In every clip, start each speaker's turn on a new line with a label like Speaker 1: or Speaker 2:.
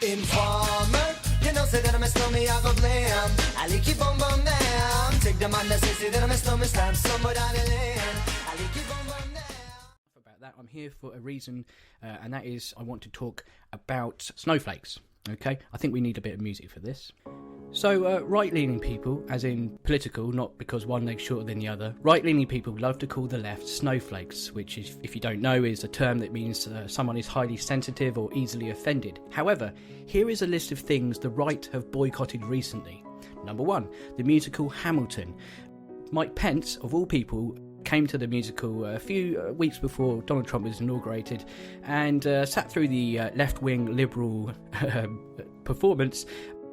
Speaker 1: Informer, you know, say that I'm a snowman, I go blam. I like you bum bum down. Take the man that say that I'm a snowman, stamp somewhere down the lane. I like you bum bum down.
Speaker 2: About that, I'm here for a reason, and that is I want to talk about snowflakes. Okay, I think we need a bit of music for this. So, right-leaning people, as in political, not because one leg's shorter than the other, right-leaning people love to call the left snowflakes, which, is, if you don't know, is a term that means someone is highly sensitive or easily offended. However, here is a list of things the right have boycotted recently. Number 1, the musical Hamilton. Mike Pence, of all people, came to the musical a few weeks before Donald Trump was inaugurated and sat through the left-wing liberal performance.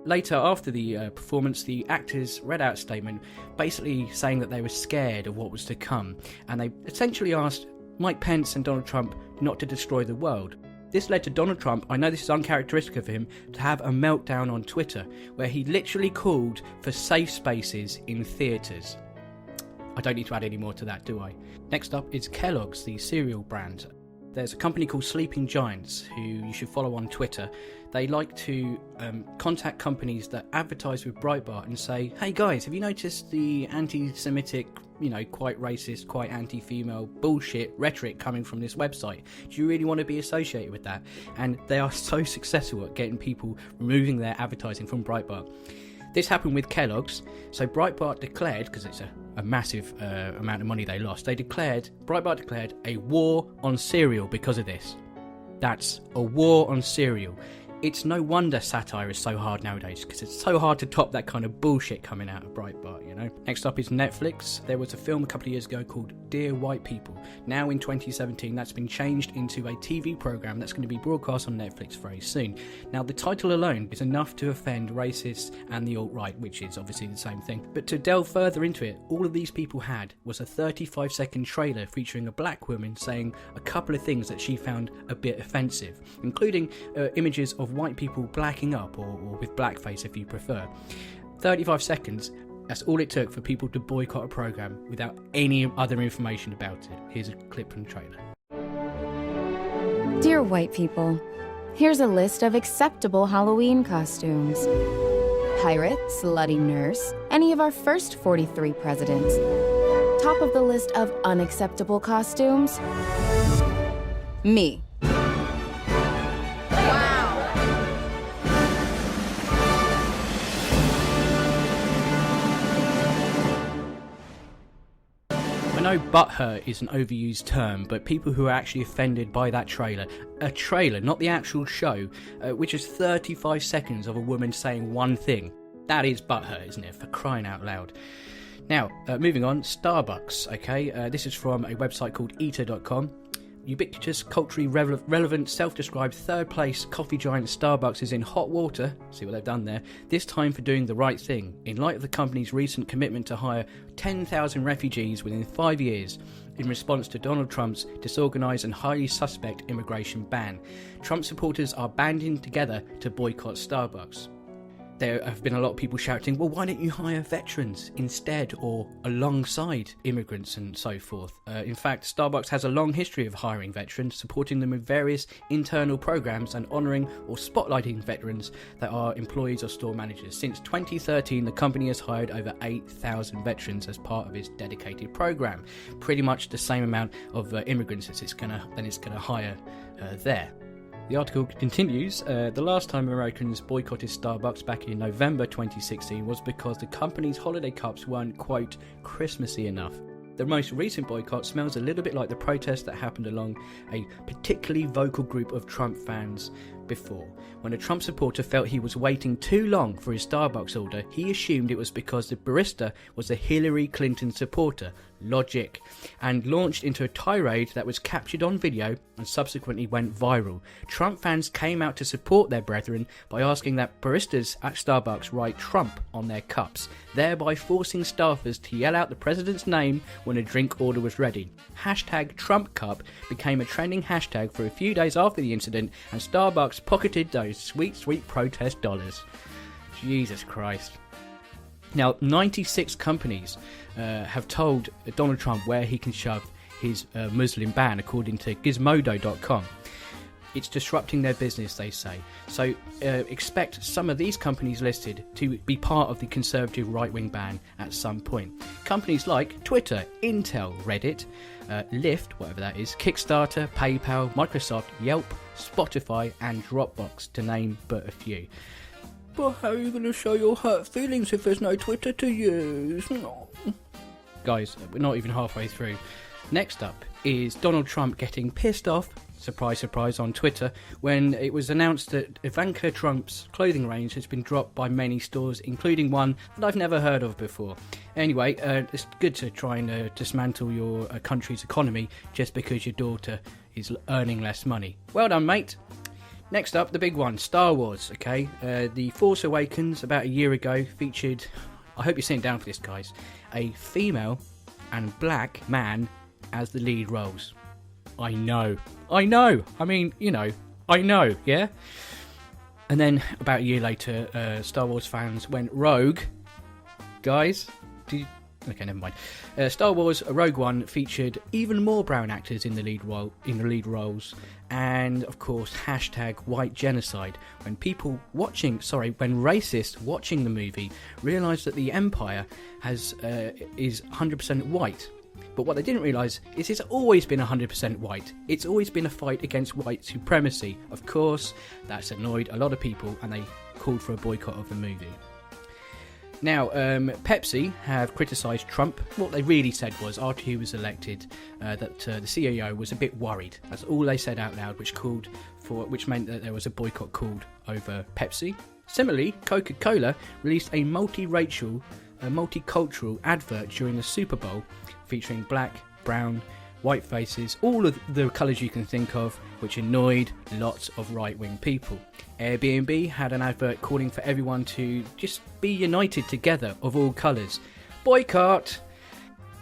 Speaker 2: Later, after the performance, the actors read out a statement basically saying that they were scared of what was to come, and they essentially asked Mike Pence and Donald Trump not to destroy the world. This led to Donald Trump, I know this is uncharacteristic of him, to have a meltdown on Twitter, where he literally called for safe spaces in theatres. I don't need to add any more to that, do I? Next up is Kellogg's, the cereal brand. There's a company called Sleeping Giants who you should follow on Twitter. They like to contact companies that advertise with Breitbart and say, hey guys, have you noticed the anti-Semitic, quite racist, quite anti-female bullshit rhetoric coming from this website? Do you really want to be associated with that? And they are so successful at getting people removing their advertising from Breitbart. This happened with Kellogg's, so Breitbart declared, because it's a massive amount of money they lost, Breitbart declared a war on cereal because of this. That's a war on cereal. It's no wonder satire is so hard nowadays, because it's so hard to top that kind of bullshit coming out of Breitbart, Next up is Netflix. There was a film a couple of years ago called Dear White People. Now in 2017, that's been changed into a TV program that's going to be broadcast on Netflix very soon. Now, the title alone is enough to offend racists and the alt-right, which is obviously the same thing. But to delve further into it, all of these people had was a 35-second trailer featuring a black woman saying a couple of things that she found a bit offensive, including images of white people blacking up, or with blackface if you prefer. 35 seconds, that's all it took for people to boycott a program without any other information about it. Here's a clip from the trailer.
Speaker 3: Dear white people, here's a list of acceptable Halloween costumes. Pirate, slutty nurse, any of our first 43 presidents. Top of the list of unacceptable costumes, me.
Speaker 2: I know butthurt is an overused term, but people who are actually offended by that trailer, a trailer, not the actual show, which is 35 seconds of a woman saying one thing, that is butthurt, isn't it? For crying out loud. Now, moving on, Starbucks, okay? This is from a website called eater.com. Ubiquitous, culturally relevant, self-described third-place coffee giant Starbucks is in hot water, see what they've done there, this time for doing the right thing, in light of the company's recent commitment to hire 10,000 refugees within 5 years in response to Donald Trump's disorganised and highly suspect immigration ban. Trump supporters are banding together to boycott Starbucks. There have been a lot of people shouting, well, why don't you hire veterans instead or alongside immigrants and so forth? In fact, Starbucks has a long history of hiring veterans, supporting them with various internal programs and honouring or spotlighting veterans that are employees or store managers. Since 2013, the company has hired over 8,000 veterans as part of its dedicated program. Pretty much the same amount of immigrants as it's going to hire there. The article continues, the last time Americans boycotted Starbucks back in November 2016 was because the company's holiday cups weren't, quote, Christmassy enough. The most recent boycott smells a little bit like the protest that happened along a particularly vocal group of Trump fans before. When a Trump supporter felt he was waiting too long for his Starbucks order, he assumed it was because the barista was a Hillary Clinton supporter, logic, and launched into a tirade that was captured on video and subsequently went viral. Trump fans came out to support their brethren by asking that baristas at Starbucks write Trump on their cups, thereby forcing staffers to yell out the president's name when a drink order was ready. Hashtag Trump Cup became a trending hashtag for a few days after the incident, and Starbucks pocketed those sweet, sweet protest dollars. Jesus Christ. Now, 96 companies have told Donald Trump where he can shove his Muslim ban, according to Gizmodo.com. It's disrupting their business, they say. So expect some of these companies listed to be part of the conservative right-wing ban at some point. Companies like Twitter, Intel, Reddit, Lyft, whatever that is, Kickstarter, PayPal, Microsoft, Yelp, Spotify and Dropbox, to name but a few. But how are you going to show your hurt feelings if there's no Twitter to use? No. Guys, we're not even halfway through. Next up is Donald Trump getting pissed off, surprise surprise, on Twitter when it was announced that Ivanka Trump's clothing range has been dropped by many stores, including one that I've never heard of before. Anyway, it's good to try and dismantle your country's economy just because your daughter is earning less money. Well done, mate. Next up, the big one, Star Wars, okay? The Force Awakens, about a year ago, featured, I hope you're sitting down for this, guys, a female and black man as the lead roles. I know. I mean, you know, I know, yeah? And then, about a year later, Star Wars fans went rogue. Guys, okay, never mind. Star Wars Rogue One featured even more brown actors in the lead roles, and of course #white genocide. When racists watching the movie realised that the Empire is 100% white. But what they didn't realise is it's always been 100% white. It's always been a fight against white supremacy. Of course, that's annoyed a lot of people, and they called for a boycott of the movie. Now, Pepsi have criticised Trump. What they really said was, after he was elected, that the CEO was a bit worried. That's all they said out loud, which meant that there was a boycott called over Pepsi. Similarly, Coca-Cola released a multiracial, multicultural advert during the Super Bowl, featuring black, brown, white faces, all of the colours you can think of, which annoyed lots of right-wing people. Airbnb had an advert calling for everyone to just be united together of all colours. Boycott!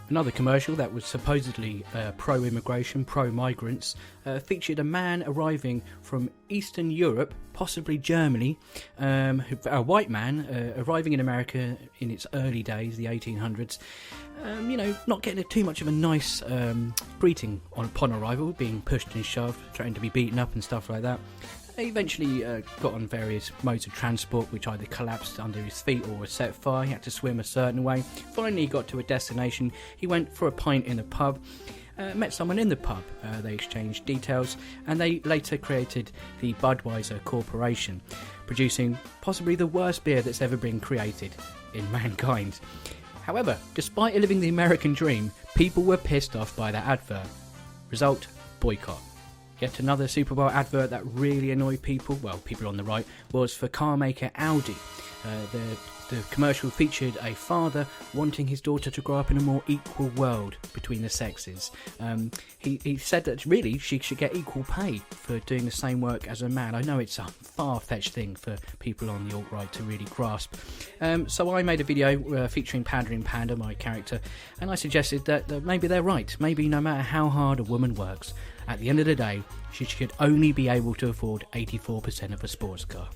Speaker 2: Another commercial that was supposedly pro-immigration, pro-migrants, featured a man arriving from Eastern Europe, possibly Germany, a white man arriving in America in its early days, the 1800s, not getting too much of a nice greeting upon arrival, being pushed and shoved, threatened to be beaten up and stuff like that. He eventually got on various modes of transport, which either collapsed under his feet or was set fire. He had to swim a certain way. Finally, he got to a destination. He went for a pint in a pub, met someone in the pub. They exchanged details, and they later created the Budweiser Corporation, producing possibly the worst beer that's ever been created in mankind. However, despite living the American dream, people were pissed off by that advert. Result, boycott. Yet another Super Bowl advert that really annoyed people, well, people on the right, was for car maker Audi. The commercial featured a father wanting his daughter to grow up in a more equal world between the sexes. He said that really she should get equal pay for doing the same work as a man. I know it's a far-fetched thing for people on the alt-right to really grasp. So I made a video featuring Pandering Panda, my character, and I suggested that maybe they're right. Maybe no matter how hard a woman works, at the end of the day, she should only be able to afford 84% of a sports car.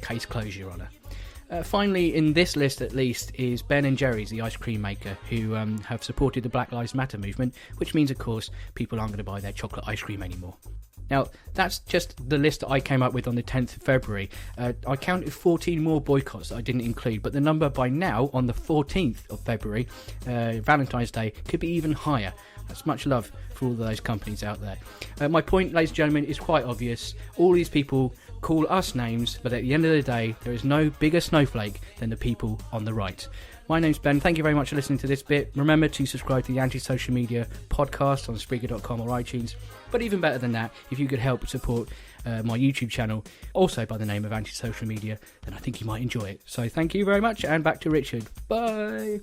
Speaker 2: Case closed, Your Honour. Finally, in this list at least, is Ben & Jerry's, the ice cream maker, who have supported the Black Lives Matter movement, which means, of course, people aren't going to buy their chocolate ice cream anymore. Now, that's just the list that I came up with on the 10th of February. I counted 14 more boycotts that I didn't include, but the number by now, on the 14th of February, Valentine's Day, could be even higher. That's much love for all of those companies out there. My point, ladies and gentlemen, is quite obvious. All these people call us names, but at the end of the day, there is no bigger snowflake than the people on the right. My name's Ben. Thank you very much for listening to this bit. Remember to subscribe to the Anti-Social Media podcast on Spreaker.com or iTunes. But even better than that, if you could help support my YouTube channel, also by the name of Anti-Social Media, then I think you might enjoy it. So thank you very much, and back to Richard. Bye.